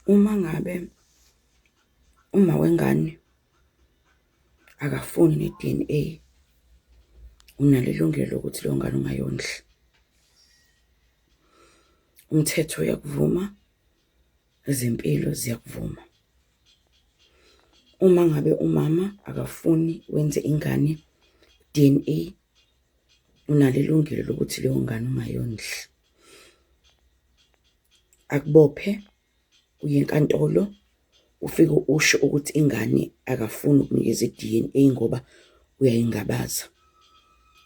Uma ngabe uma wengane akafuni ne-DNA, unalo ilungelo lokuthi leyo ngane ungayondli. Umthetho uyakuvuma, ezempilo ziyakuvuma. Uma ngabe umama akafuni wenze ingane DNA, unalo ilungelo lokuthi leyo ngane ungayondli. Akubophe uye enkantolo ufike usho ukuthi ingane akafuni ukunikeza i-DNA ngoba uyayingabaza.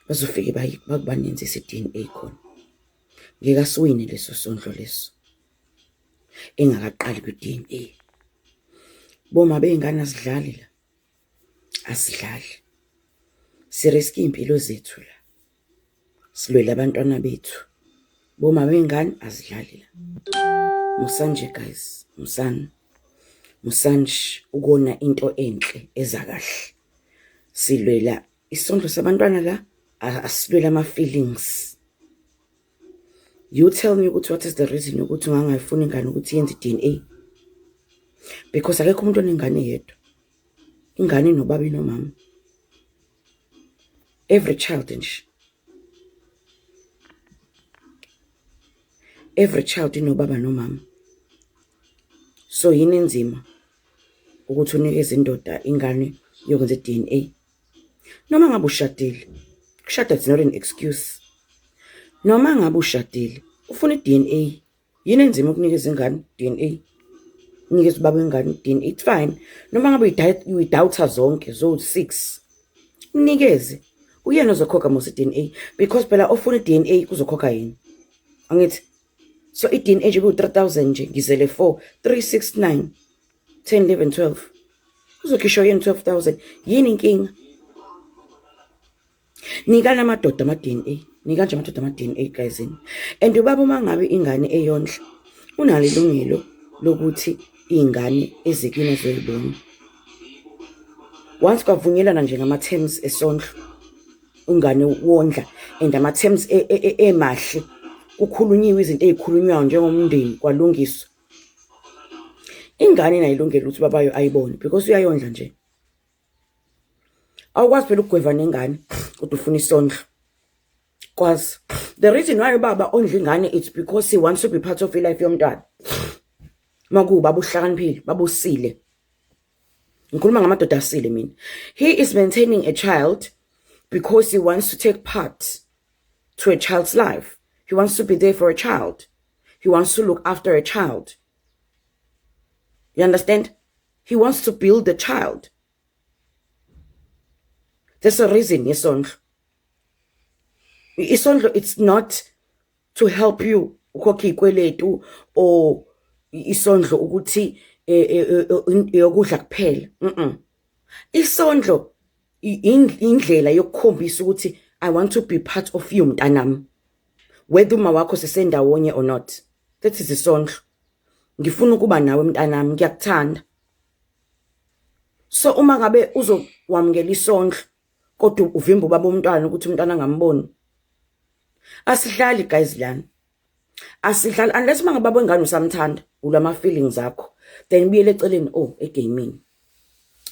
Bazofike bakubanenzise i-DNA khona. Ngeke asiwine leso sondlo leso engakaqali kwi-DNA. Boma bey'ngane asidlali la, asidlali. Siriske iy'mpilo zethu la, silwela abantwana bethu. Boma bey'ngane azidlali la. Musanje guys, musanje ukona into enhle eza kahle. Silwela isondlo sabantwana la, asilwela ama-feelings. You tell me ukuthi what is the reason ukuthi ungangayifuni ingane ukuthi yenze i-DNA? Because akekho umuntu onengane yedwa. Ingane inobaba inomama. Every child nje. Every child inobaba nomama. So yini enzima ukuthi unikeze indoda ingane yokwenza i-DNA? Noma ngabe ushadile, kushada is not an excuse. Noma ngabe ushadile, ufuna i-DNA, yini enzima ukunikeza ingane DNA? Unikeze ubaba ingane DNA, it's fine. Noma ngabe uyidawutha zonke zo-6, unikeze. Uyena ozokhokha mos i-DNA, because phela ofuna i-DNA kuzokhokha yini? Angithi? So i-DNA nje ku-3,000 nje, ngizele 4, 3, 6, 9, 10, 11, 12. Kuzokhishwa yini 12,000? Yini inkinga? Nikana amadoda ama-DNA. Nika nje amadoda ama-DNA guys. And ubaba uma ngabe ingane eyondla, unalo ilungelo lokuthi ingane ezikini azoyibona. Once kwavunyelana nje ngama-terms esondlo, ingane wondla, and ama-terms emahle, kukhulunyiwe izinto ey'khulunywayo njengomndeni kwalungiswa. Ingane inayo ilungelo ukuthi babayo ayibone because uyayondla nje. Awukwazi phela ukugweva nengane kodwa ufuna isondlo. Because the reason why ubaba ondla ingane, it's because he wants to be part of life yomntwana. Makuba buhlakaniphile, babusile. Ngikhuluma ngamadoda asile mina. He is maintaining a child because he wants to take part to a child's life. He wants to be there for a child. He wants to look after a child. You understand? He wants to build the child. There's a reason, isondlo. Isondlo, it's not to help you ukhokhe ikweletu or isondlo ukuthi yokudla kuphela. Isondlo indlela yokukhombisa ukuthi I want to be part of you mntanami. Whether uma wakho sesendawonye or not. That is isondlo. Ngifuna ukuba nawe mntanami, ngiyakuthanda. So uma ngabe uzowamukela isondlo kodwa uvimba ubaba umntwana ukuthi umntwana angamboni. Asidlali guys lana. Asidlali unless mangababa wengane usamthanda ulama feelings akho. Then buyele eceleni egaming.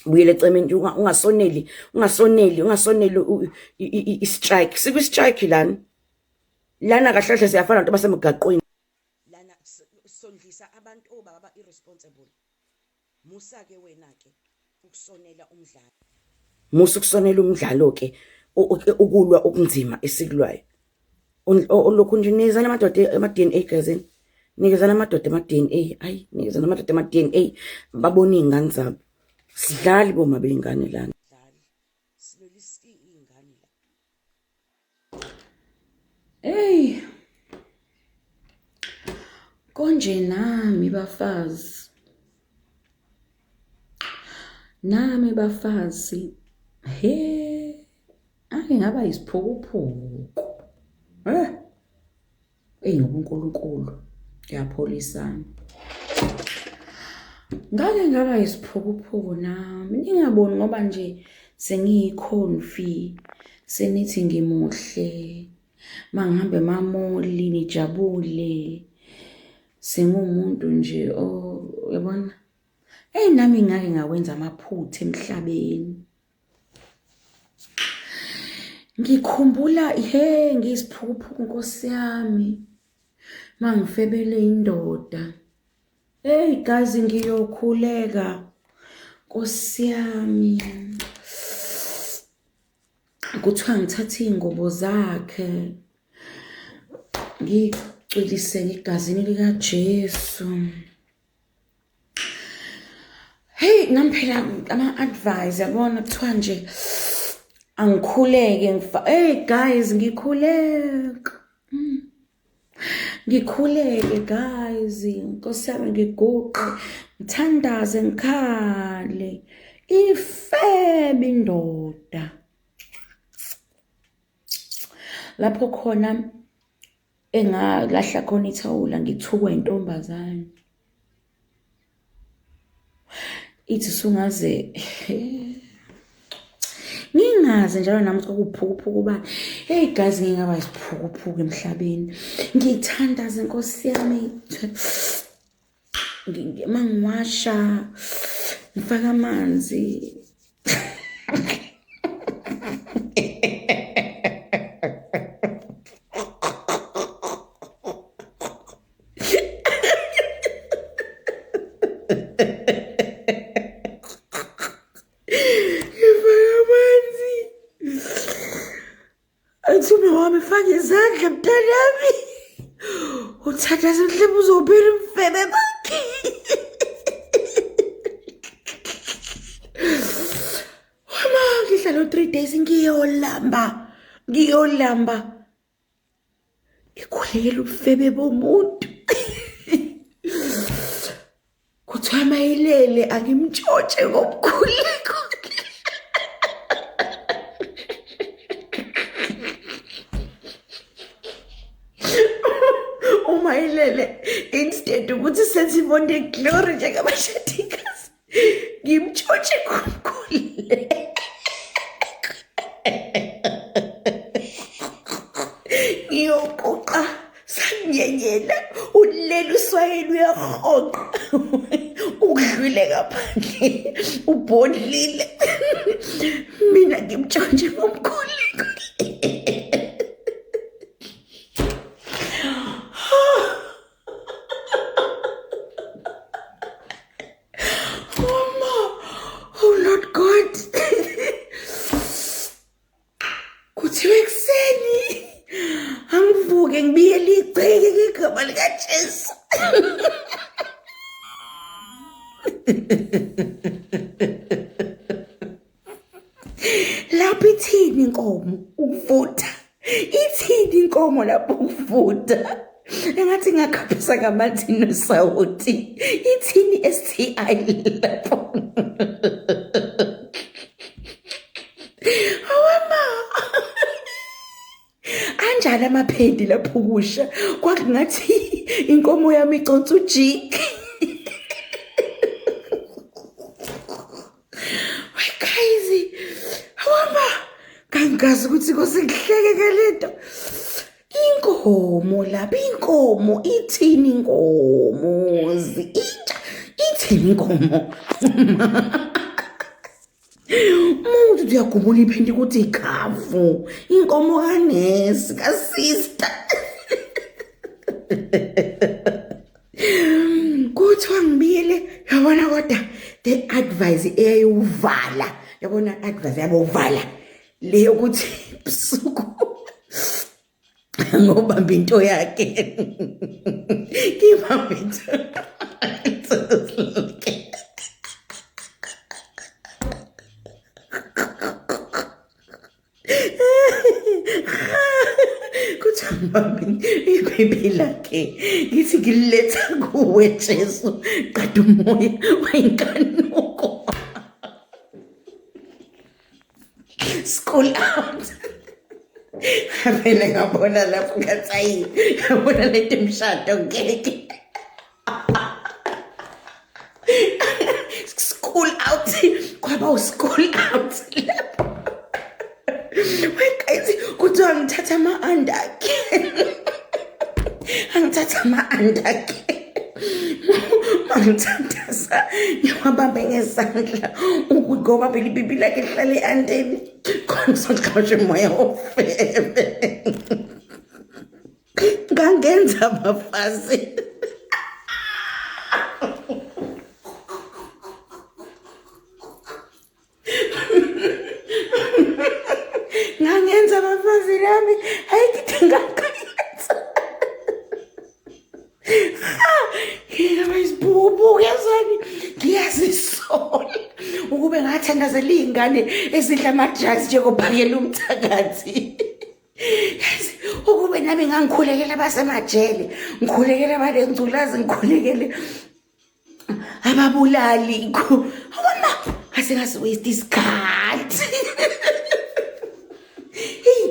Buyele eceleni ungasoneli i-strike. Sikwi strike lana. Lana kahlahle siyafana nabantu basemgaqweni. Lana sondlisa abantu obaba irresponsible. Musa ke wena ke ukusonela umdlalo. Musa ukusonela umdlalo ke ukulwa okunzima esikulwayo. Lokhu nje nikezana amadoda ama-DNA guys. Nikezana amadoda ama-DNA. Hayi, nikezana amadoda ama-DNA babone iy'ngane zabo. Sidlali boma bey'ngane lana. Silolisi iy'ngane la. Hey. Konje nami bafazi. Nami bafazi. He. Ake ngaba isiphukuphuku. Ngobunkulunkulu ngiyapholisana. Ngake ngaba isiphukuphuku nami. Ningaboni ngoba nje sengiyikhonfi, senithi ngimuhle. Mangihambe emamoli nijabule. Sengumuntu nje uyabona, nami ngake ngakwenza amaphutha emhlabeni. Ngikhumbula ngiyisiphukuphuku Nkosi yami mangifebele indoda. Gazi ngiyokhuleka Nkosi yami. Kuthiwa ngithathe iy'ngubo zakhe ngicwiliseke egazini likaJesu. Nami phela ama-advice yabona kuthiwa nje angikhuleke guys ngikhuleka. Ngikhuleke guys, Nkosi yami ngiguqe, ngithandaze, ngikhale. Ifebe indoda. Lapho khona engalahla khona ithawula ngithukwa intombazane. Ithi sungaze ngingaze njalo nami ukuthi kuwuphukuphuku bani. Guys ngingaba isiphukuphuku emhlabeni. Ngithandaze Nkosi yami. Mangiwasha ngifaka amanzi. Athume wami faka izandla mntanami. Uthandaze mhlawumbe uzophela umfebe bakhe. Wama ngihlala 3 days ngiyolamba. Ngikhulekela ubufebe bomuntu. Kuthiwa mayelele angimtshotshe ngomkhuleko. Umayelele instead ukuthi sesibone glory njengabashadikazi ngimtshotshe ngomkhuleko. Ngiyoquqa sanyenyela ulele uswayeli uyahonqa. Ukudlule ngaphandle ubhodlile. Mina ngimtshontshe ngomkhuleko. Oh Lord God. Kuthiwe ekuseni angivuke ngibiyele igceke ngegama likaJesu. Lapho ithini inkomo ukuvutha? Ithini inkomo lapho ukuvutha? Engathi ngakhaphisa ngamanzi nosawoti. Ithini STI lapho? Anjani amaphedi lapho kusha? Kwakungathi inkomo yami iconsa ujiki. Guys, kangazi ukuthi kosengihleke ngalento. Inkomo lapha, inkomo ithini inkomozi? Ithini inkomo? Umuntu uyagubula iphindi ukuthi ikhafu. Inkomo kanesi, kasista. Kuthiwa ngibiyele, yabona kodwa the advice eyayiwuvala. Yabona advice yabo uvala. Leyo ukuthi busuku ngobamba into yakhe. Ngibamba into. Ibaby lakhe ngithi ngiletha kuwe Jesu qada umoya wayinkanuko. School out. Phela ngabona lapho ngathi ngabona lento imshado ngeke. School out kwaba school out. Guys, kuthiwa ngithatha ama-under akhe. Angithatha ama-under akhe. Mangithanda ngiwaphosa ngiwabambe ngezandla ngoba phela ipipi lakhe lihlale andeni khona soxhashe umoya ofebe ngangenza abafazi ngangenza abafazi lami hayi ngithi ngakayenza ngiyabuyisibubu yazani ngiyazisola ukube ngathandazela iy'ngane ezidla amajazi njengophakela umthakathi yazi ukube nami ngangikhulekela abasemajele ngikhulekela abalengculazi ngikhulekele ababulali awona asingasiwaste isikhathi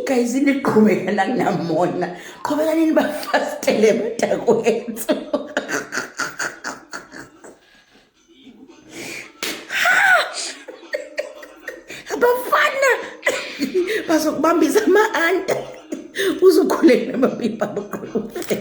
guys niqhubeka la kunamona qhubekani nibafastele batakwethu abafana bazokubambisa ama-anta uzokhuleka namapipa abuqhubeka